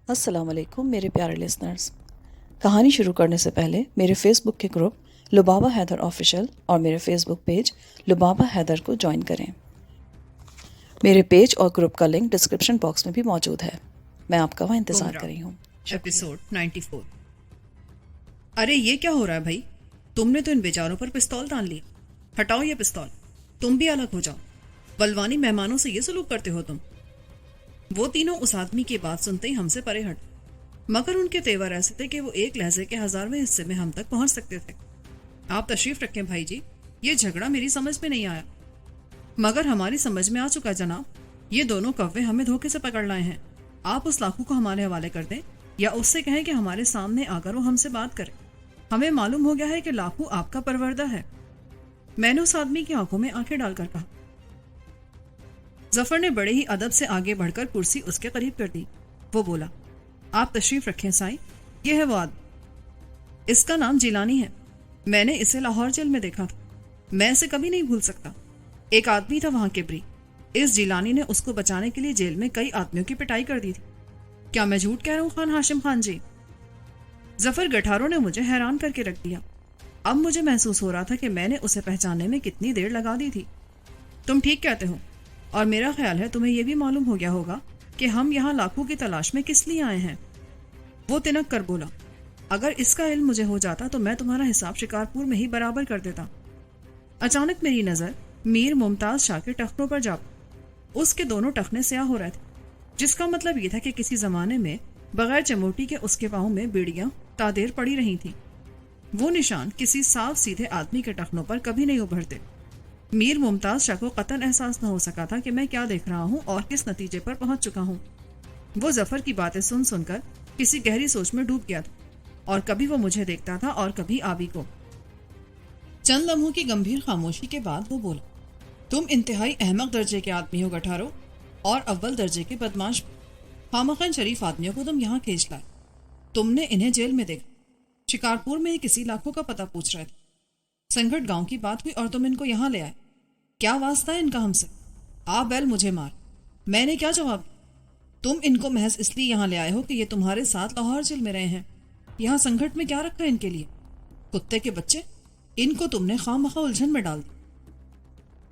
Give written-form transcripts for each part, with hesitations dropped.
السلام علیکم میرے پیارے لسنرز. کہانی شروع کرنے سے پہلے میرے فیس بک کے گروپ لبابہ حیدر آفیشیل اور میرے فیس بک پیج لبابہ حیدر کو جوائن کریں. میرے پیج اور گروپ کا لنک ڈسکرپشن باکس میں بھی موجود ہے. میں آپ کا وہاں انتظار کر رہی ہوں. ایپیسوڈ 94. ارے یہ کیا ہو رہا ہے بھائی؟ تم نے تو ان بیچاروں پر پستول تان لیا. ہٹاؤ یہ پستول. تم بھی الگ ہو جاؤ. بلوانی مہمانوں سے یہ سلوک کرتے ہو تم؟ وہ تینوں اس آدمی کی بات سنتے ہی ہم سے پرے ہٹ، مگر ان کے تیور ایسے تھے کہ وہ ایک لہجے کے 1000ویں حصے میں ہم تک پہنچ سکتے تھے. آپ تشریف رکھیں بھائی جی، یہ جھگڑا میری سمجھ میں نہیں آیا. مگر ہماری سمجھ میں آ چکا جناب. یہ دونوں کوے ہمیں دھوکے سے پکڑ لائے ہیں. آپ اس لاکھو کو ہمارے حوالے کر دیں یا اس سے کہیں کہ ہمارے سامنے آ کر وہ ہم سے بات کرے. ہمیں معلوم ہو گیا ہے کہ لاکھو آپ کا پروردہ ہے. میں نے اس آدمی کی آنکھوں میں آنکھیں ڈال کر کہا. ظفر نے بڑے ہی ادب سے آگے بڑھ کر کرسی اس کے قریب کر دی. وہ بولا، آپ تشریف رکھیں سائیں. یہ ہے وہ آدمی. اس کا نام جیلانی ہے. میں نے اسے لاہور جیل میں دیکھا تھا. میں اسے کبھی نہیں بھول سکتا. ایک آدمی تھا وہاں کبری. اس جیلانی نے اس کو بچانے کے لیے جیل میں کئی آدمیوں کی پٹائی کر دی تھی. کیا میں جھوٹ کہہ رہا ہوں خان ہاشم خان جی؟ ظفر گٹھاروں نے مجھے حیران کر کے رکھ دیا. اب مجھے محسوس ہو رہا تھا کہ میں نے اسے پہچاننے میں کتنی دیر لگا دی تھی. تم ٹھیک کہتے ہو، اور میرا خیال ہے تمہیں یہ بھی معلوم ہو گیا ہوگا کہ ہم یہاں لاکھوں کی تلاش میں کس لیے آئے ہیں. وہ تنک کر بولا، اگر اس کا علم مجھے ہو جاتا تو میں تمہارا حساب شکارپور میں ہی برابر کر دیتا. اچانک میری نظر میر ممتاز شاہ کے ٹخنوں پر جا. اس کے دونوں ٹخنے سیاہ ہو رہے تھے، جس کا مطلب یہ تھا کہ کسی زمانے میں بغیر چموٹی کے اس کے پاؤں میں بیڑیاں تادیر پڑی رہی تھیں. وہ نشان کسی صاف سیدھے آدمی کے ٹخنوں پر کبھی نہیں ابھرتے. میر ممتاز شاہ کو قطعاً احساس نہ ہو سکا تھا کہ میں کیا دیکھ رہا ہوں اور کس نتیجے پر پہنچ چکا ہوں. وہ ظفر کی باتیں سن سن کر کسی گہری سوچ میں ڈوب گیا تھا، اور کبھی وہ مجھے دیکھتا تھا اور کبھی آبی کو. چند لمحوں کی گمبھیر خاموشی کے بعد وہ بولا، تم انتہائی احمق درجے کے آدمی ہو گٹھارو، اور اول درجے کے بدماش. خامخواہ شریف آدمیوں کو تم یہاں کھینچ لائے. تم نے انہیں جیل میں دیکھا، شکارپور میں کسی لاکھوں کا پتہ پوچھ رہے تھے. سنگھٹ گاؤں کی بات ہوئی اور تم ان کو یہاں لے آئے. کیا واسطہ ہے ان کا ہم سے؟ آ بیل مجھے مار. میں نے کیا جواب دیا؟ تم ان کو محض اس لیے یہاں لے آئے ہو کہ یہ تمہارے ساتھ لاہور جیل میں رہے ہیں. یہاں سنگھٹ میں کیا رکھا ہے ان کے لیے؟ کتے کے بچے، ان کو تم نے خواہ الجھن میں ڈال دی.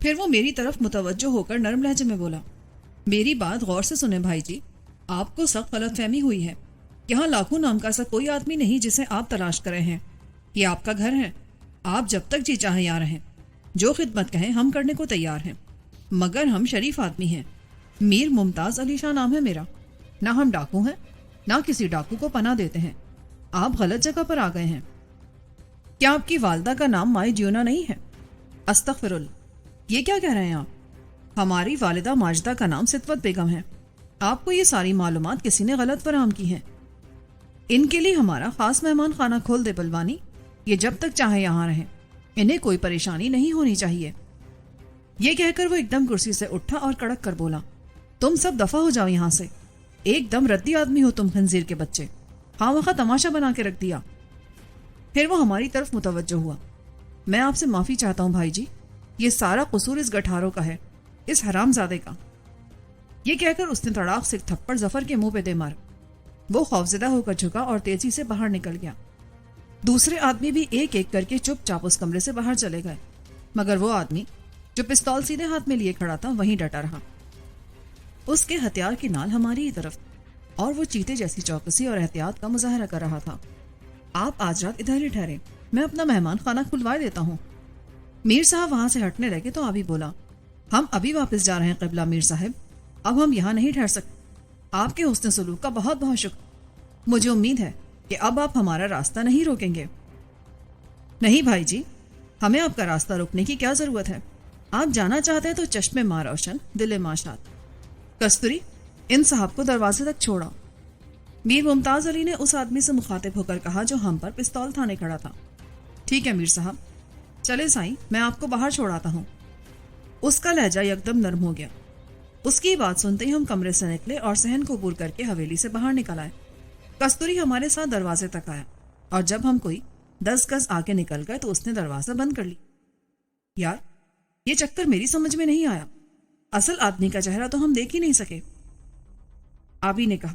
پھر وہ میری طرف متوجہ ہو کر نرم لہجے میں بولا، میری بات غور سے سنیں بھائی جی. آپ کو سخت غلط فہمی ہوئی ہے. یہاں لاکھوں نام کا ایسا کوئی آدمی نہیں جسے آپ تلاش کرے ہیں. یہ آپ کا گھر ہے. آپ جب تک جی چاہیں یہاں رہیں. جو خدمت کہیں ہم کرنے کو تیار ہیں. مگر ہم شریف آدمی ہیں. میر ممتاز علی شاہ نام ہے میرا. نہ ہم ڈاکو ہیں، نہ کسی ڈاکو کو پناہ دیتے ہیں. آپ غلط جگہ پر آ گئے ہیں. کیا آپ کی والدہ کا نام مائی جیونا نہیں ہے؟ استغفر اللہ، یہ کیا کہہ رہے ہیں آپ؟ ہماری والدہ ماجدہ کا نام ستوت بیگم ہے. آپ کو یہ ساری معلومات کسی نے غلط فراہم کی ہیں. ان کے لیے ہمارا خاص مہمان خانہ کھول دے بلوانی. یہ جب تک چاہے یہاں رہیں. انہیں کوئی پریشانی نہیں ہونی چاہیے. یہ کہہ کر وہ ایک دم کرسی سے اٹھا اور کڑک کر بولا، تم سب دفع ہو جاؤ یہاں سے. ایک دم ردی آدمی ہو تم خنزیر کے بچے. خواہ تماشا بنا کے رکھ دیا. پھر وہ ہماری طرف متوجہ ہوا. میں آپ سے معافی چاہتا ہوں بھائی جی. یہ سارا قصور اس گٹھاروں کا ہے، اس حرام زادے کا. یہ کہہ کر اس نے تڑاک سے ایک تھپڑ ظفر کے منہ پہ دے مارا. وہ خوفزدہ ہو کر جھکا اور تیزی سے باہر نکل گیا. دوسرے آدمی بھی ایک ایک کر کے چپ چاپ اس کمرے سے باہر چلے گئے، مگر وہ آدمی جو پستول سیدھے ہاتھ میں لیے کھڑا تھا وہیں ڈٹا رہا. اس کے ہتھیار کی نال ہماری ہی طرف، اور وہ چیتے جیسی چوکسی اور احتیاط کا مظاہرہ کر رہا تھا. آپ آج رات ادھر ہی ٹھہرے، میں اپنا مہمان خانہ کھلوائے دیتا ہوں. میر صاحب وہاں سے ہٹنے لگے تو ابھی بولا، ہم ابھی واپس جا رہے ہیں قبلہ میر صاحب. اب ہم یہاں نہیں ٹھہر سکتے. آپ کے حسن سلوک کا بہت بہت شکر. مجھے امید ہے کہ اب آپ ہمارا راستہ نہیں روکیں گے. نہیں بھائی جی، ہمیں آپ کا راستہ روکنے کی کیا ضرورت ہے؟ آپ جانا چاہتے ہیں تو چشمے ماں روشن دل ماں شاد. کستوری، ان صاحب کو دروازے تک چھوڑا. میر ممتاز علی نے اس آدمی سے مخاطب ہو کر کہا جو ہم پر پستول تھانے کھڑا تھا. ٹھیک ہے میر صاحب، چلے سائیں، میں آپ کو باہر چھوڑاتا ہوں. اس کا لہجہ یکدم نرم ہو گیا. اس کی بات سنتے ہی ہم کمرے سے نکلے اور صحن کو عبور کر کے حویلی سے باہر نکل آئے. کستوری ہمارے ساتھ دروازے تک آیا، اور جب ہم کوئی 10 گز آگے نکل گئے تو اس نے دروازہ بند کر لی. یار، یہ چکر میری سمجھ میں نہیں آیا. اصل آدمی کا چہرہ تو ہم دیکھ ہی نہیں سکے. آبی نے کہا،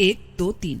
1 2 3।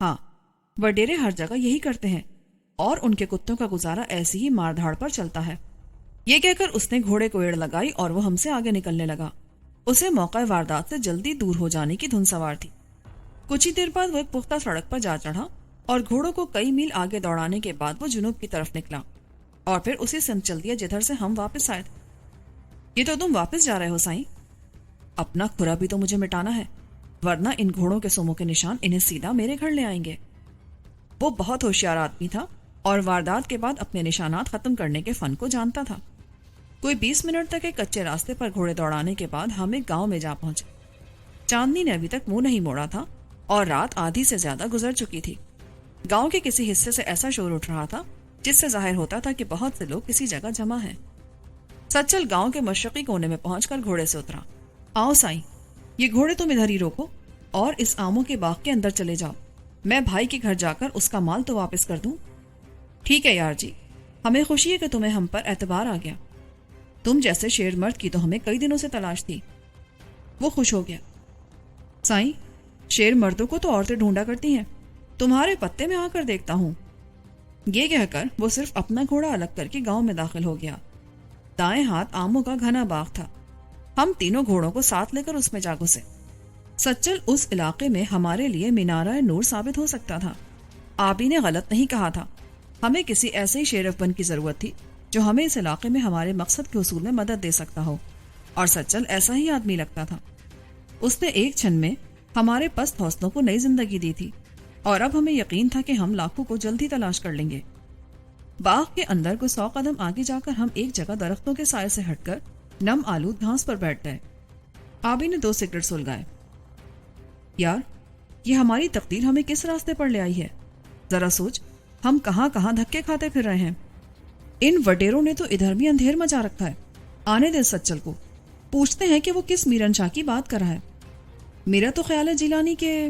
ہاں، وڈیرے ہر جگہ یہی کرتے ہیں اور ان کے کتوں کا گزارا ایسی ہی مار دھاڑ پر چلتا ہے۔ یہ کہہ کر اس نے گھوڑے کو ایڑ لگائی اور وہ ہم سے آگے نکلنے لگا۔ اسے موقع واردات سے جلدی دور ہو جانے کی دھن سوار تھی۔ کچھ ہی دیر بعد وہ ایک پختہ سڑک پر جا چڑھا اور گھوڑوں کو کئی میل آگے دوڑانے کے بعد وہ جنوب کی طرف نکلا اور پھر اسی سمت چل دیا جدھر سے ہم واپس آئے تھے۔ یہ تو تم واپس جا رہے ہو سائیں؟ اپنا کھرا بھی تو مجھے مٹانا ہے، ورنہ ان گھوڑوں کے سموں کے نشان انہیں سیدھا میرے گھر لے آئیں گے۔ وہ بہت ہوشیار آدمی تھا اور واردات کے بعد اپنے نشانات ختم کرنے کے فن کو جانتا تھا۔ کوئی 20 منٹ تک ایک کچے راستے پر گھوڑے دوڑانے کے بعد ہم ایک گاؤں میں جا پہنچے۔ چاندنی نے ابھی تک منہ نہیں موڑا تھا اور رات آدھی سے زیادہ گزر چکی تھی۔ گاؤں کے کسی حصے سے ایسا شور اٹھ رہا تھا جس سے ظاہر ہوتا تھا کہ بہت سے لوگ کسی جگہ جمع ہیں۔ سچل گاؤں کے مشرقی کونے میں پہنچ کر گھوڑے سے اترا۔ آؤ سائیں، یہ گھوڑے تم ادھر ہی روکو اور اس آموں کے باغ کے اندر چلے جاؤ، میں بھائی کے گھر جا کر اس کا مال تو واپس کر دوں۔ ٹھیک ہے یار جی، ہمیں خوشی ہے کہ تمہیں ہم پر اعتبار آ گیا، تم جیسے شیر مرد کی تو ہمیں کئی دنوں سے تلاش تھی۔ وہ خوش ہو گیا۔ سائیں، شیر مردوں کو تو عورتیں ڈھونڈا کرتی ہیں، تمہارے پتے میں آ کر دیکھتا ہوں۔ یہ کہہ کر وہ صرف اپنا گھوڑا الگ کر کے گاؤں میں داخل ہو گیا۔ دائیں ہاتھ آموں کا گھنا باغ تھا۔ ہم تینوں گھوڑوں کو ساتھ لے کر اس میں جا گھسے۔ سچل اس علاقے میں ہمارے لیے مینارہ نور ثابت ہو سکتا تھا۔ آبی نے غلط نہیں کہا تھا، ہمیں کسی ایسے ہی شیرف بن کی ضرورت تھی جو ہمیں اس علاقے میں ہمارے مقصد کے حصول میں مدد دے سکتا ہو، اور سچل ایسا ہی آدمی لگتا تھا۔ اس نے ایک چھن میں ہمارے پست حوصلوں کو نئی زندگی دی تھی اور اب ہمیں یقین تھا کہ ہم لاکھوں کو جلد ہی تلاش کر لیں گے۔ باغ کے اندر کو 100 قدم آگے جا کر ہم ایک جگہ درختوں کے سائے سے ہٹ کر نم آلود گھاس پر بیٹھ گئے۔ آبی نے 2 سگریٹ سلگائے۔ یار، یہ ہماری تقدیر ہمیں کس راستے پر لے آئی ہے؟ ذرا سوچ، ہم کہاں کہاں دھکے کھاتے پھر رہے ہیں۔ ان وڈیروں نے تو ادھر بھی اندھیر مچا رکھا ہے۔ آنے دے سچل کو، پوچھتے ہیں کہ وہ کس میرن شاہ کی بات کر رہا ہے۔ میرا تو خیال ہے جیلانی کے…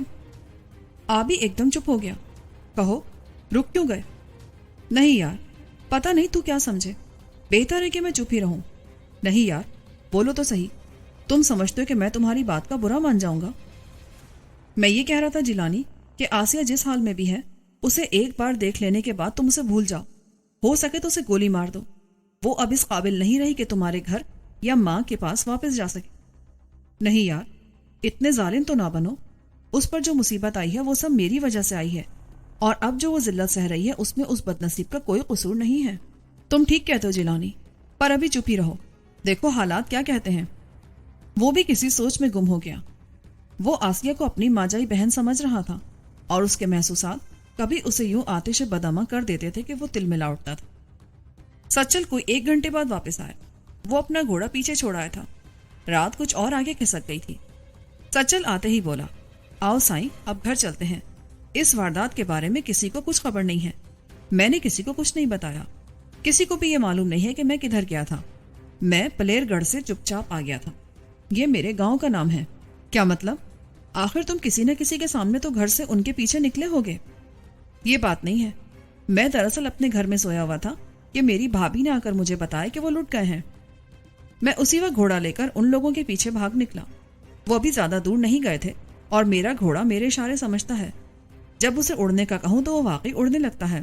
آبی ایک دم چپ ہو گیا۔ کہو، رک کیوں گئے؟ نہیں یار، پتہ نہیں تو کیا سمجھے، بہتر ہے کہ میں چپ ہی رہوں۔ نہیں یار، بولو تو صحیح، تم سمجھتے ہو کہ میں تمہاری بات کا برا مان جاؤں گا؟ میں یہ کہہ رہا تھا جیلانی کہ آسیہ جس حال میں بھی ہے اسے ایک بار دیکھ لینے کے بعد تم اسے بھول جاؤ، ہو سکے تو اسے گولی مار دو۔ وہ اب اس قابل نہیں رہی کہ تمہارے گھر یا ماں کے پاس واپس جا سکے۔ نہیں یار، اتنے ظالم تو نہ بنو، اس پر جو مصیبت آئی ہے وہ سب میری وجہ سے آئی ہے، اور اب جو وہ ذلت سہ رہی ہے اس میں اس بد نصیب کا کوئی قصور نہیں ہے۔ تم ٹھیک کہتے ہو جیلانی، پر ابھی چپ ہی رہو، دیکھو حالات کیا کہتے ہیں۔ وہ بھی کسی سوچ میں گم ہو گیا۔ وہ آسیہ کو اپنی ماجائی بہن سمجھ رہا تھا اور اس کے محسوسات کبھی اسے یوں آتش بدامہ کر دیتے تھے کہ وہ تل ملا اٹھتا تھا۔ سچل کوئی 1 گھنٹے بعد واپس آیا۔ وہ اپنا گھوڑا پیچھے چھوڑایا تھا۔ رات کچھ اور آگے کھسک گئی تھی۔ سچل آتے ہی بولا، آؤ سائیں، اب گھر چلتے ہیں۔ اس واردات کے بارے میں کسی کو کچھ خبر نہیں ہے، میں نے کسی کو کچھ نہیں بتایا، کسی کو بھی یہ معلوم نہیں ہے کہ میں کدھر گیا تھا۔ میں پلیر گڑھ سے چپ چاپ آ گیا تھا۔ یہ میرے گاؤں کا نام ہے۔ کیا مطلب؟ آخر تم کسی نہ کسی کے سامنے تو گھر سے ان کے پیچھے نکلے ہوگے۔ یہ بات نہیں ہے، میں دراصل اپنے گھر میں سویا ہوا تھا کہ میری بھابھی نے آ کر مجھے بتایا کہ وہ لٹ گئے ہیں۔ میں اسی وقت گھوڑا لے کر ان لوگوں کے پیچھے بھاگ نکلا۔ وہ ابھی زیادہ دور نہیں گئے تھے اور میرا گھوڑا میرے اشارے سمجھتا ہے۔ جب اسے اڑنے کا کہوں تو وہ واقعی اڑنے لگتا ہے۔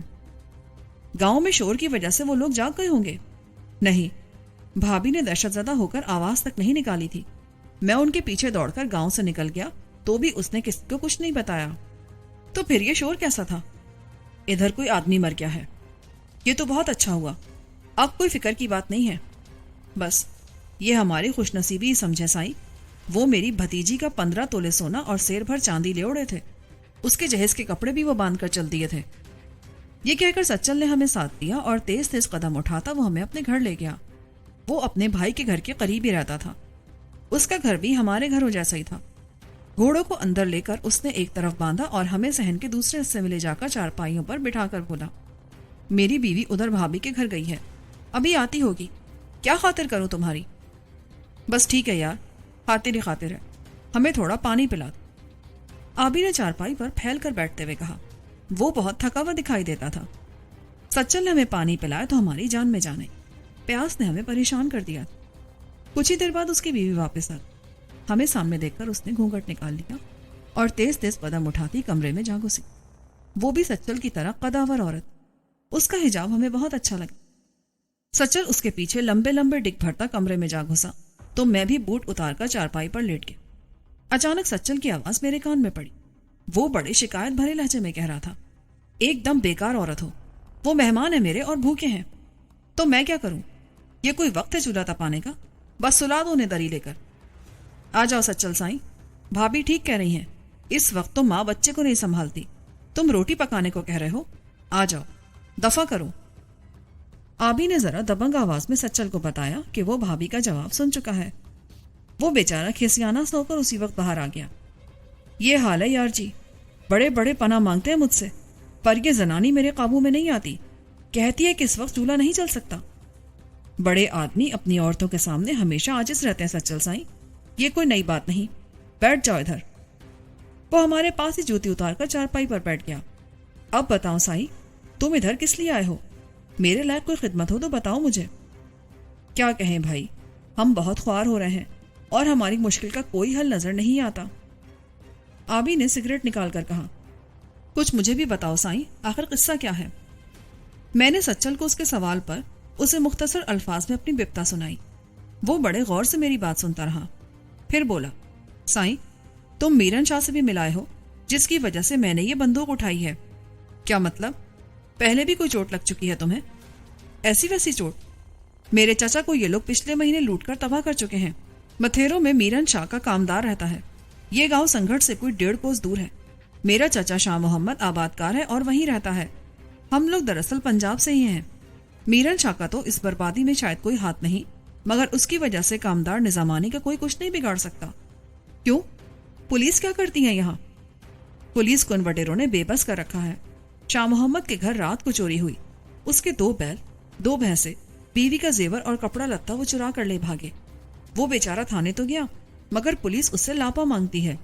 گاؤں میں شور کی وجہ سے وہ لوگ جاگ گئے ہوں گے۔ نہیں، بھابھی نے دہشت زدہ ہو کر آواز تک نہیں نکالی تھی۔ میں ان کے پیچھے دوڑ کر گاؤں سے نکل گیا تو بھی اس نے کسی کو کچھ نہیں بتایا۔ تو پھر یہ شور کیسا تھا؟ ادھر کوئی آدمی مر گیا ہے۔ یہ تو بہت اچھا ہوا، اب کوئی فکر کی بات نہیں ہے۔ بس یہ ہماری خوش نصیبی سمجھے سائیں، وہ میری بھتیجی کا 15 تولے سونا اور سیر بھر چاندی لے اڑے تھے، اس کے جہیز کے کپڑے بھی وہ باندھ کر چل دیے تھے۔ یہ کہہ کر سچل نے ہمیں ساتھ دیا اور تیز تیز قدم اٹھاتا وہ ہمیں اپنے گھر لے گیا۔ وہ اپنے بھائی کے گھر کے قریب ہی رہتا تھا، اس کا گھر بھی ہمارے گھروں جیسا ہی تھا۔ گھوڑوں کو اندر لے کر اس نے ایک طرف باندھا اور ہمیں صحن کے دوسرے حصے میں لے جا کر چارپائیوں پر بٹھا کر بولا، میری بیوی ادھر بھابھی کے گھر گئی ہے، ابھی آتی ہوگی، کیا خاطر کروں تمہاری؟ بس ٹھیک ہے یار، خاطر ہی خاطر ہے، ہمیں تھوڑا پانی پلا دو۔ آبی نے چارپائی پر پھیل کر بیٹھتے ہوئے کہا۔ وہ بہت تھکا ہوا دکھائی دیتا تھا۔ سچل نے ہمیں پانی پلایا تو ہماری جان میں جان آئی۔ پیاس نے ہمیں پریشان کر دیا۔ کچھ ہی دیر بعد اس کی بیوی واپس آئی۔ ہمیں سامنے دیکھ کر اس نے گھونگھٹ نکال لیا اور تیز تیز قدم اٹھاتی کمرے میں جا گھسی۔ وہ بھی سچل کی طرح قداور عورت. اس کا حجاب ہمیں بہت اچھا لگا. سچل اس کے پیچھے لمبے لمبے ڈگ بھرتا کمرے میں جا گھسا تو میں بھی بوٹ اتار کر چارپائی پر لیٹ گیا. اچانک سچل کی آواز میرے کان میں پڑی. وہ بڑے شکایت بھرے لہجے میں کہہ رہا تھا, ایک دم بیکار عورت ہو, وہ مہمان ہے میرے اور بھوکے ہیں, تو میں کیا کروں؟ یہ کوئی وقت ہے چولہا تپانے کا؟ بس سلا دو انہیں دری لے کر. آ جاؤ سچل سائیں, بھابھی ٹھیک کہہ رہی ہیں, اس وقت تو ماں بچے کو نہیں سنبھالتی. تم روٹی پکانے کو کہہ رہے ہو, آ جاؤ دفع کرو. آبی نے ذرا دبنگ آواز میں سچل کو بتایا کہ وہ بھابھی کا جواب سن چکا ہے. وہ بیچارہ کھسیانہ سو کر اسی وقت باہر آ گیا. یہ حال ہے یار جی, بڑے بڑے پناہ مانگتے ہیں مجھ سے, پر یہ زنانی میرے قابو میں نہیں آتی. کہتی ہے کہ اس وقت چولہا نہیں چل سکتا. بڑے آدمی اپنی عورتوں کے سامنے ہمیشہ عاجز رہتے ہیں سچل سائیں, یہ کوئی نئی بات نہیں. بیٹھ جاؤ ادھر. وہ ہمارے پاس ہی جوتی اتار کر چارپائی پر بیٹھ گیا. اب بتاؤ سائیں, تم ادھر کس لیے آئے ہو؟ میرے لائق کوئی خدمت ہو تو بتاؤ مجھے. کیا کہیں بھائی, ہم بہت خوار ہو رہے ہیں اور ہماری مشکل کا کوئی حل نظر نہیں آتا. آبی نے سگریٹ نکال کر کہا, کچھ مجھے بھی بتاؤ سائیں, آخر قصہ کیا ہے؟ میں نے سچل کو اس کے سوال پر اسے مختصر الفاظ میں اپنی بپتا سنائی. وہ بڑے غور سے میری بات سنتا رہا. پھر بولا, سائیں تم میرن شاہ سے بھی ملائے ہو, جس کی وجہ سے میں نے یہ بندوق اٹھائی ہے. کیا مطلب؟ پہلے بھی کوئی چوٹ لگ چکی ہے تمہیں؟ ایسی ویسی چوٹ؟ میرے چچا کو یہ لوگ پچھلے مہینے لوٹ کر تباہ کر چکے ہیں. متھیروں میں میرن شاہ کا کامدار رہتا ہے. یہ گاؤں سنگھٹ سے کوئی 1.5 کوس دور ہے. میرا چچا شاہ محمد آبادکار ہے اور وہیں رہتا ہے. ہم لوگ دراصل پنجاب سے ہی ہیں. میرن شاہ کا تو اس بربادی میں شاید کوئی ہاتھ نہیں, مگر اس کی وجہ سے کامدار نظامانی کا کوئی کچھ نہیں بگاڑ سکتا. کیوں؟ پولیس کیا کرتی ہے یہاں؟ پولیس کو ان وڈیروں نے بے بس کر رکھا ہے. شاہ محمد کے گھر رات کو چوری ہوئی. اس کے 2 بیل, 2 بھینسیں, بیوی کا زیور اور کپڑا لتا وہ چرا کر لے بھاگے. وہ بیچارہ تھانے تو گیا, مگر پولیس اس سے لاپا مانگتی ہے.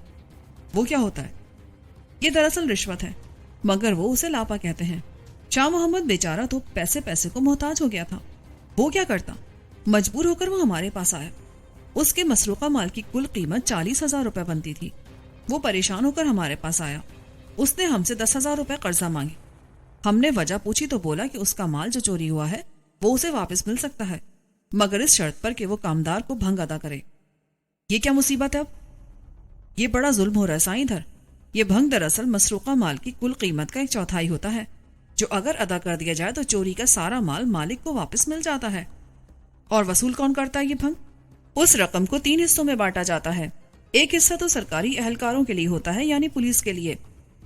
وہ کیا ہوتا ہے؟ یہ دراصل رشوت ہے, مگر وہ اسے لاپا کہتے ہیں. شاہ محمد بیچارہ تو پیسے کو محتاج ہو گیا تھا. وہ کیا کرتا؟ مجبور ہو کر وہ ہمارے پاس آیا. اس کے مسروقہ مال کی کل قیمت 40,000 روپے بنتی تھی. وہ پریشان ہو کر ہمارے پاس آیا. اس نے ہم سے 10,000 روپے قرضہ مانگے. ہم نے وجہ پوچھی تو بولا کہ اس کا مال جو چوری ہوا ہے وہ اسے واپس مل سکتا ہے, مگر اس شرط پر کہ وہ کامدار کو بھنگ ادا کرے. یہ کیا مصیبت ہے اب؟ یہ بڑا ظلم ہو رہا ہے سائیں ادھر. یہ بھنگ دراصل مسروقہ مال کی کل قیمت کا 1/4 ہوتا ہے, جو اگر ادا کر دیا جائے تو چوری کا سارا مال مالک کو واپس مل جاتا ہے. اور وصول کون کرتا ہے یہ بھنگ؟ اس رقم کو 3 حصوں میں بانٹا جاتا ہے. ایک حصہ تو سرکاری اہلکاروں کے لیے ہوتا ہے, یعنی پولیس کے لیے,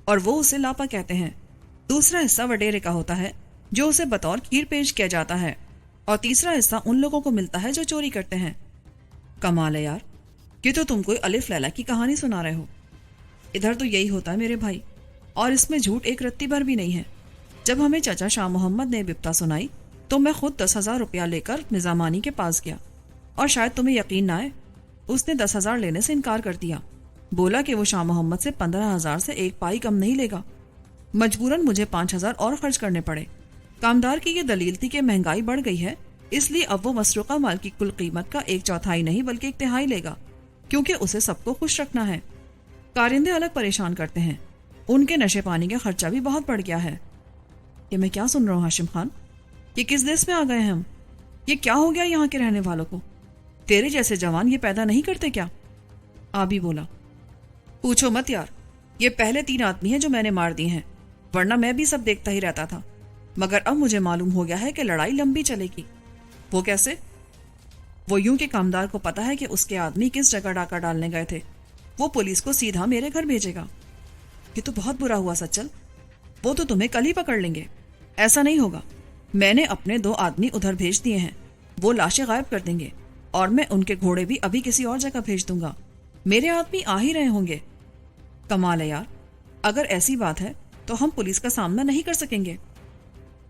اور وہ اسے لاپا کہتے ہیں. دوسرا حصہ وڈیرے کا ہوتا ہے, جو اسے بطور کھیر پیش کیا جاتا ہے, اور تیسرا حصہ ان لوگوں کو ملتا ہے جو چوری کرتے ہیں. کمال ہے یار, یہ تو تم کوئی الف لیلا کی کہانی سنا رہے ہو. ادھر تو یہی ہوتا ہے میرے بھائی, اور اس میں جھوٹ ایک رتی بھر بھی نہیں ہے. جب ہمیں چچا شاہ محمد نے بپتا سنائی تو میں خود 10,000 روپیہ لے کر نظامانی کے پاس گیا, اور شاید تمہیں یقین نہ آئے, اس نے 10,000 لینے سے انکار کر دیا. بولا کہ وہ شاہ محمد سے 15,000 سے 1 پائی کم نہیں لے گا. مجبوراً مجھے 5,000 اور خرچ کرنے پڑے. کامدار کی یہ دلیل تھی کہ مہنگائی بڑھ گئی ہے, اس لیے اب وہ مسروقہ مال کی کل قیمت کا 1/4 نہیں بلکہ 1/3 لے گا, کیونکہ اسے سب کو خوش رکھنا ہے. کارندے الگ پریشان کرتے ہیں, ان کے نشے پانی کا خرچہ بھی بہت بڑھ گیا ہے. یہ میں کیا سن رہا ہوں ہاشم خان؟ یہ کس دیس میں آ گئے ہیں ہم؟ یہ کیا ہو گیا یہاں کے رہنے والوں کو؟ تیرے جیسے جوان یہ پیدا نہیں کرتے کیا؟ آبی بولا, پوچھو مت یار, یہ پہلے 3 آدمی ہیں جو میں نے مار دیے ہیں, ورنہ میں بھی سب دیکھتا ہی رہتا تھا. مگر اب مجھے معلوم ہو گیا ہے کہ لڑائی لمبی چلے گی. وہ کیسے؟ وہ یوں کہ کامدار کو پتا ہے کہ اس کے آدمی کس جگہ ڈاکہ ڈالنے گئے تھے. وہ پولیس کو سیدھا میرے گھر بھیجے گا. یہ تو بہت برا ہوا سچل, وہ تو تمہیں کل ہی پکڑ لیں گے. ایسا نہیں ہوگا, میں نے اپنے 2 آدمی ادھر بھیج دیے ہیں, وہ لاشیں غائب کر دیں گے, اور میں ان کے گھوڑے بھی ابھی کسی اور جگہ بھیج دوں گا. میرے آدمی آ ہی رہے ہوں گے. کمال ہے یار, اگر ایسی بات ہے تو ہم پولیس کا سامنا نہیں کر سکیں گے.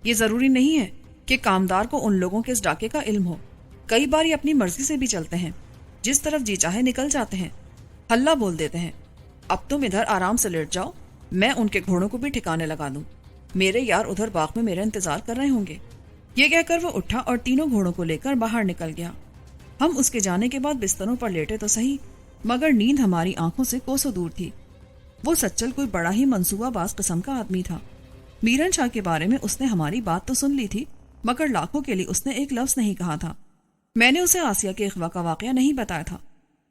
یہ ضروری نہیں ہے کہ کامدار کو ان لوگوں کے اس ڈاکے کا علم ہو. کئی بار یہ اپنی مرضی سے بھی چلتے ہیں, جس طرف جی چاہے نکل جاتے ہیں, ہلہ بول دیتے ہیں. اب تم ادھر آرام سے لیٹ جاؤ, میں ان کے گھوڑوں کو بھی ٹھکانے لگا دوں. میرے یار ادھر باغ میں میرا انتظار کر رہے ہوں گے. یہ کہہ کر وہ اٹھا اور 3 گھوڑوں کو لے کر باہر نکل گیا. ہم اس کے جانے کے بعد بستروں پر لیٹے تو صحیح, مگر نیند ہماری آنکھوں سے کوسوں دور تھی. وہ سچل کوئی بڑا ہی منصوبہ باز قسم کا آدمی تھا۔ میرن شاہ کے بارے میں اس نے ہماری بات تو سن لی تھی، مگر لاکھوں کے لیے اس نے ایک لفظ نہیں کہا تھا۔ میں نے اسے آسیہ کے اغوا کا واقعہ نہیں بتایا تھا،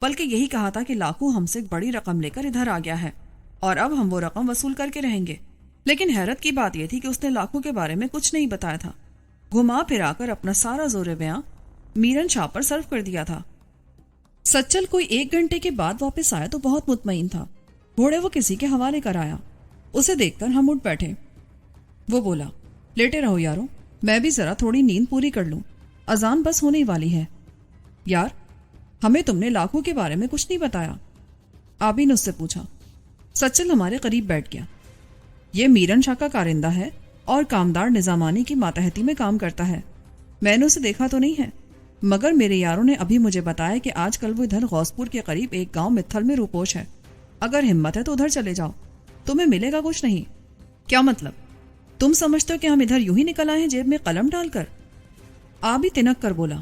بلکہ یہی کہا تھا کہ لاکھوں ہم سے ایک بڑی رقم لے کر ادھر آ گیا ہے اور اب ہم وہ رقم وصول کر کے رہیں گے۔ لیکن حیرت کی بات یہ تھی کہ اس نے لاکھوں کے بارے میں کچھ نہیں بتایا تھا، گھما پھرا کر اپنا سارا زور بیاں میرن شاہ پر صرف کر دیا تھا۔ سچل کوئی 1 گھنٹے کے بعد واپس آیا تو بہت مطمئن تھا۔ گھوڑے وہ کسی کے حوالے کر آیا۔ اسے دیکھ کر ہم اٹھ بیٹھے۔ وہ بولا، لیٹے رہو یارو، میں بھی ذرا تھوڑی نیند پوری کر لوں، اذان بس ہونے والی ہے۔ یار، ہمیں تم نے لاکھوں کے بارے میں کچھ نہیں بتایا، آبی نے اس سے پوچھا۔ سچل ہمارے قریب بیٹھ گیا۔ یہ میرن شاہ کا کارندہ ہے اور کامدار نظامانی کی ماتحتی میں کام کرتا ہے۔ میں نے اسے دیکھا تو نہیں ہے، مگر میرے یاروں نے ابھی مجھے بتایا کہ آج کل وہ ادھر غوث پور کے قریب ایک گاؤں متھل میں روپوش ہے۔ اگر ہمت ہے تو ادھر چلے جاؤ، تمہیں ملے گا کچھ نہیں۔ کیا مطلب؟ تم سمجھتے ہو کہ ہم ادھر یوں ہی نکل آئے ہیں جیب میں قلم ڈال کر؟ آبی تنک کر بولا،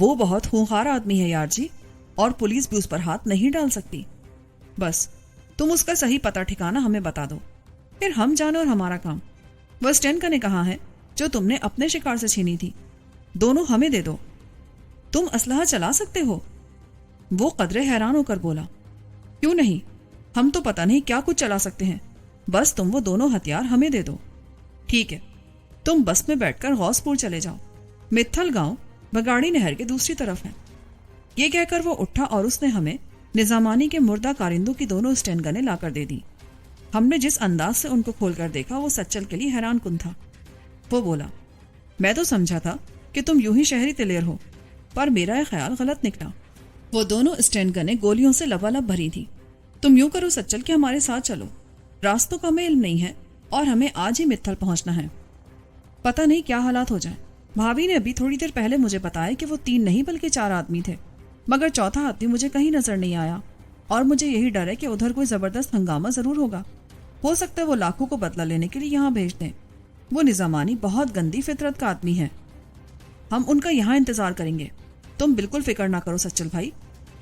وہ بہت خونخوار آدمی ہے یار جی، اور پولیس بھی اس پر ہاتھ نہیں ڈال سکتی۔ بس تم اس کا صحیح پتہ ٹھکانہ ہمیں بتا دو، پھر ہم جانے اور ہمارا کام۔ وہ اسٹین کا نے کہا ہے جو تم نے اپنے شکار سے چھینی تھی، دونوں ہمیں دے دو۔ تم اسلحہ چلا سکتے ہو؟ وہ قدرے حیران ہو کر بولا، کیوں نہیں، ہم تو پتہ نہیں کیا کچھ چلا سکتے ہیں، بس تم وہ دونوں ہتھیار ہمیں دے دو۔ ٹھیک ہے، تم بس میں بیٹھ کر غوث پور چلے جاؤ، متھل گاؤں بگاڑی نہر کے دوسری طرف ہے۔ یہ کہہ کر وہ اٹھا اور اس نے ہمیں نظامانی کے مردہ کارندوں کی دونوں اسٹین گنیں لا کر دے دی۔ ہم نے جس انداز سے ان کو کھول کر دیکھا وہ سچل کے لیے حیران کن تھا۔ وہ بولا، میں تو سمجھا تھا کہ تم یوں ہی شہری دلیر ہو، پر میرا یہ خیال غلط نکلا۔ وہ دونوں اسٹین گنیں گولیوں سے لبالب بھری تھی۔ تم یوں کرو سچل کہ ہمارے ساتھ چلو، راستوں کا ہمیں علم نہیں ہے اور ہمیں آج ہی متھل پہنچنا ہے، پتہ نہیں کیا حالات ہو جائیں۔ بھابھی نے ابھی تھوڑی دیر پہلے مجھے بتایا کہ وہ 3 نہیں بلکہ 4 آدمی تھے، مگر چوتھا آدمی مجھے کہیں نظر نہیں آیا، اور مجھے یہی ڈر ہے کہ ادھر کوئی زبردست ہنگامہ ضرور ہوگا۔ ہو سکتا ہے وہ لاکھوں کو بدلہ لینے کے لیے یہاں بھیج دیں۔ وہ نظامانی بہت گندی فطرت کا آدمی ہے، ہم ان کا یہاں انتظار کریں گے۔ تم بالکل فکر نہ کرو سچل بھائی،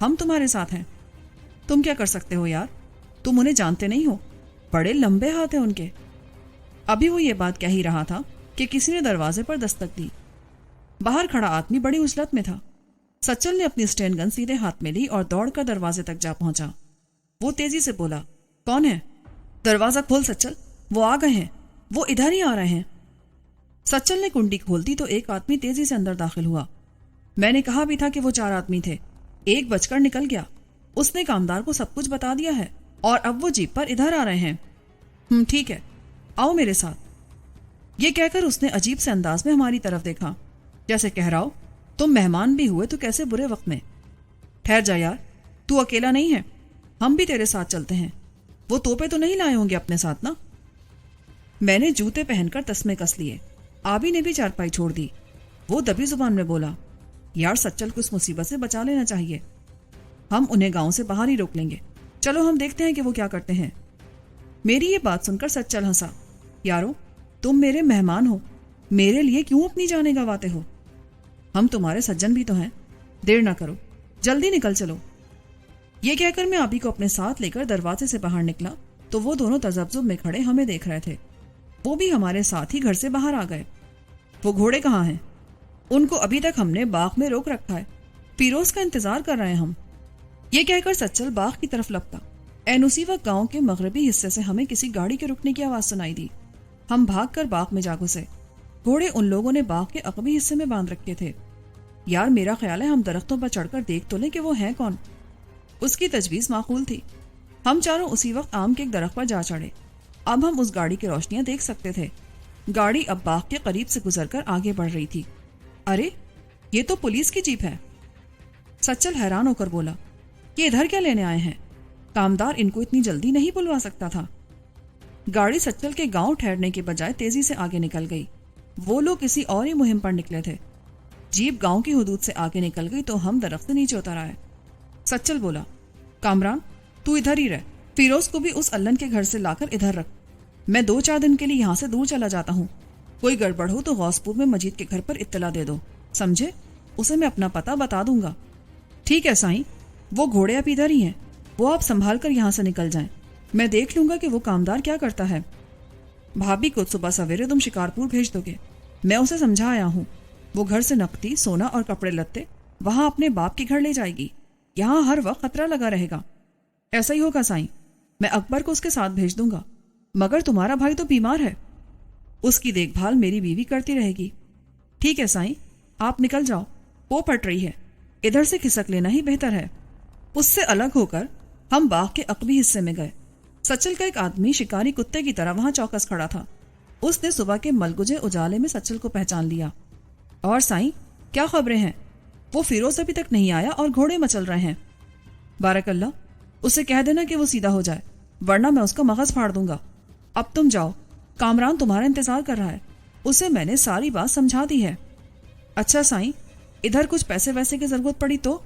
ہم تمہارے ساتھ ہیں۔ تم کیا کر سکتے ہو یار، تم انہیں جانتے نہیں ہو، بڑے لمبے ہاتھ ہیں ان کے۔ ابھی وہ یہ بات کہہ ہی رہا تھا کہ کسی نے دروازے پر دستک دی۔ باہر کھڑا آدمی بڑی عجلت میں تھا۔ سچل نے اپنی اسٹین گن سیدھے ہاتھ میں لی اور دوڑ کر دروازے تک جا پہنچا۔ وہ تیزی سے بولا، کون ہے؟ دروازہ کھول سچل، وہ آ گئے ہیں، وہ ادھر ہی آ رہے ہیں۔ سچل نے کنڈی کھول دی تو ایک آدمی تیزی سے اندر داخل ہوا۔ میں نے کہا بھی تھا کہ وہ 4 آدمی تھے، ایک بچ کر نکل گیا۔ اس نے کامدار کو سب کچھ بتا دیا ہے اور اب وہ جیپ پر ادھر آ رہے ہیں۔ ٹھیک ہے، آؤ میرے ساتھ۔ یہ کہہ کر اس نے عجیب سے انداز میں ہماری طرف دیکھا، جیسے کہہ رہا ہو تم مہمان بھی ہوئے تو کیسے برے وقت میں۔ ٹھہر جا یار، تو اکیلا نہیں ہے، ہم بھی تیرے ساتھ چلتے ہیں۔ وہ توپے تو نہیں لائے ہوں گے اپنے ساتھ نا؟ میں نے جوتے پہن کر تسمے کس لیے۔ آبی نے بھی چارپائی چھوڑ دی۔ وہ دبی زبان میں بولا، یار سچل کو اس مصیبت سے بچا لینا چاہیے، ہم انہیں گاؤں سے باہر ہی روک لیں گے، چلو ہم دیکھتے ہیں کہ وہ کیا کرتے ہیں۔ میری یہ بات سن کر سچل ہنسا، یارو تم میرے مہمان ہو، میرے لیے کیوں اپنی جانیں گنواتے ہو؟ ہم تمہارے سجن بھی تو ہیں، دیر نہ کرو، جلدی نکل چلو۔ یہ کہہ کر میں آبی کو اپنے ساتھ لے کر دروازے سے باہر نکلا تو وہ دونوں تذبذب میں کھڑے ہمیں دیکھ رہے تھے۔ وہ بھی ہمارے ساتھ ہی گھر سے باہر آ گئے۔ وہ گھوڑے کہاں ہیں؟ ان کو ابھی تک ہم نے باغ میں روک رکھا ہے، فیروز کا انتظار کر رہے ہیں ہم۔ یہ کہہ کر سچل باغ کی طرف لپکا۔ این اسی وقت گاؤں کے مغربی حصے سے ہمیں کسی گاڑی کے رکنے کی آواز سنائی دی۔ ہم بھاگ کر باغ میں جا گھسے۔ گھوڑے ان لوگوں نے باغ کے عقبی حصے میں باندھ رکھے تھے۔ یار میرا خیال ہے ہم درختوں پر چڑھ کر دیکھ تو لیں کہ وہ ہیں کون۔ اس کی تجویز معقول تھی۔ ہم چاروں اسی وقت آم کے ایک درخت پر جا چڑھے۔ اب ہم اس گاڑی کی روشنیاں دیکھ سکتے تھے۔ گاڑی اب باغ کے قریب سے گزر کر آگے بڑھ رہی تھی۔ ارے یہ تو پولیس کی جیپ ہے۔ سچل حیران ہو کر بولا، یہ ادھر کیا لینے آئے ہیں؟ کامدار ان کو اتنی جلدی نہیں بلوا سکتا تھا۔ گاڑی سچل کے گاؤں ٹھہرنے کے بجائے تیزی سے آگے نکل گئی۔ وہ لوگ کسی اور ہی مہم پر نکلے تھے۔ جیپ گاؤں کی حدود سے آگے نکل گئی تو ہم درخت سے نیچے اتر آئے۔ سچل بولا، کامران تو ادھر ہی رہ، فیروز کو بھی اس الن کے گھر سے لا کر ادھر رکھ، میں 2-4 دن کے لیے یہاں سے دور چلا جاتا ہوں، کوئی گڑبڑ ہو تو غوث پور میں مجید کے گھر پر اطلاع دے دو، سمجھے؟ اسے میں اپنا پتہ بتا دوں گا۔ ٹھیک ہے سائیں، وہ گھوڑے اب ادھر ہی ہیں، وہ آپ سنبھال کر یہاں سے نکل جائیں، میں دیکھ لوں گا کہ وہ کامدار کیا کرتا ہے. بھابھی کو صبح سویرے تم شکارپور بھیج دو گے. میں اسے سمجھا آیا ہوں. وہ گھر سے نقدی، سونا اور کپڑے لتے وہاں اپنے باپ کے گھر لے جائے گی. یہاں ہر وقت خطرہ لگا رہے گا. ایسا ہی ہوگا سائیں. میں اکبر کو اس کے ساتھ بھیج دوں گا. مگر تمہارا بھائی تو بیمار ہے. اس کی دیکھ بھال میری بیوی کرتی رہے گی. ٹھیک ہے سائیں، آپ نکل جاؤ. وہ پھٹ رہی ہے، ادھر سے کھسک لینا ہی بہتر ہے. اس سے الگ ہو کر ہم باغ کے عقبی حصے میں گئے. سچل کا ایک آدمی شکاری کتے کی طرح وہاں چوکس کھڑا تھا. اس نے صبح کے ملگجے اجالے میں سچل کو پہچان لیا. اور سائیں کیا خبریں ہیں؟ وہ فیروز ابھی تک نہیں آیا اور گھوڑے مچل رہے ہیں. بارک اللہ، اسے کہہ دینا کہ وہ سیدھا ہو جائے، ورنہ میں اس کا مغز پھاڑ دوں گا. اب تم جاؤ، کامران تمہارا انتظار کر رہا ہے. اسے میں نے ساری بات سمجھا دی ہے. اچھا سائیں، ادھر کچھ پیسے ویسے کی ضرورت پڑی تو؟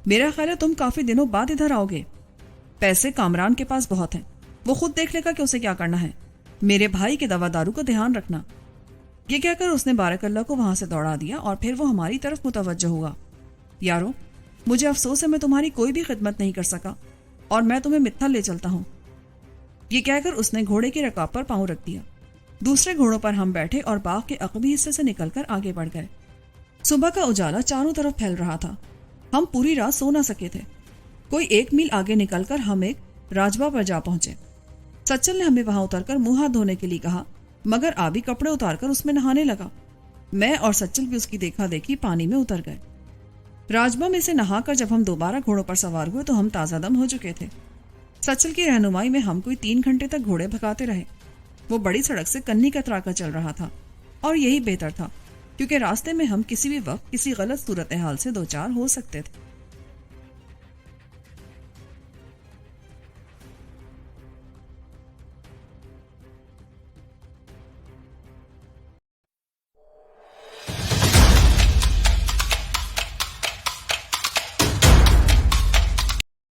میرا خیال ہے تم کافی دنوں بعد ادھر آؤ گے. پیسے کامران کے پاس بہت ہیں، وہ خود دیکھ لے گا کہ اسے کیا کرنا ہے. میرے بھائی کے دوا دارو کا دھیان رکھنا. یہ کہہ کر اس نے بارک اللہ کو وہاں سے دوڑا دیا اور پھر وہ ہماری طرف متوجہ ہوا. یارو، مجھے افسوس ہے میں تمہاری کوئی بھی خدمت نہیں کر سکا، اور میں تمہیں متھل لے چلتا ہوں. یہ کہہ کر اس نے گھوڑے کی رکاب پر پاؤں رکھ دیا. دوسرے گھوڑوں پر ہم بیٹھے اور باغ کے عقبی حصے سے نکل کر آگے بڑھ گئے. صبح کا اجالا چاروں طرف پھیل رہا تھا. ہم پوری رات سو نہ سکے تھے. کوئی 1 میل آگے نکل کر ہم ایک راجبا پر جا پہنچے. سچل نے ہمیں وہاں اتر کر منہ ہاتھ دھونے کے لیے کہا، مگر آبی کپڑے اتار کر اس میں نہانے لگا. میں اور سچل بھی اس کی دیکھا دیکھی پانی میں اتر گئے. راجبا میں سے نہا کر جب ہم دوبارہ گھوڑوں پر سوار ہوئے تو ہم تازہ دم ہو چکے تھے. سچل کی رہنمائی میں ہم کوئی 3 گھنٹے تک گھوڑے بھگاتے رہے. وہ بڑی سڑک سے کنی کترا کر چل رہا تھا، اور یہی بہتر تھا، کیونکہ راستے میں ہم کسی بھی وقت کسی غلط صورتحال سے دوچار ہو سکتے تھے.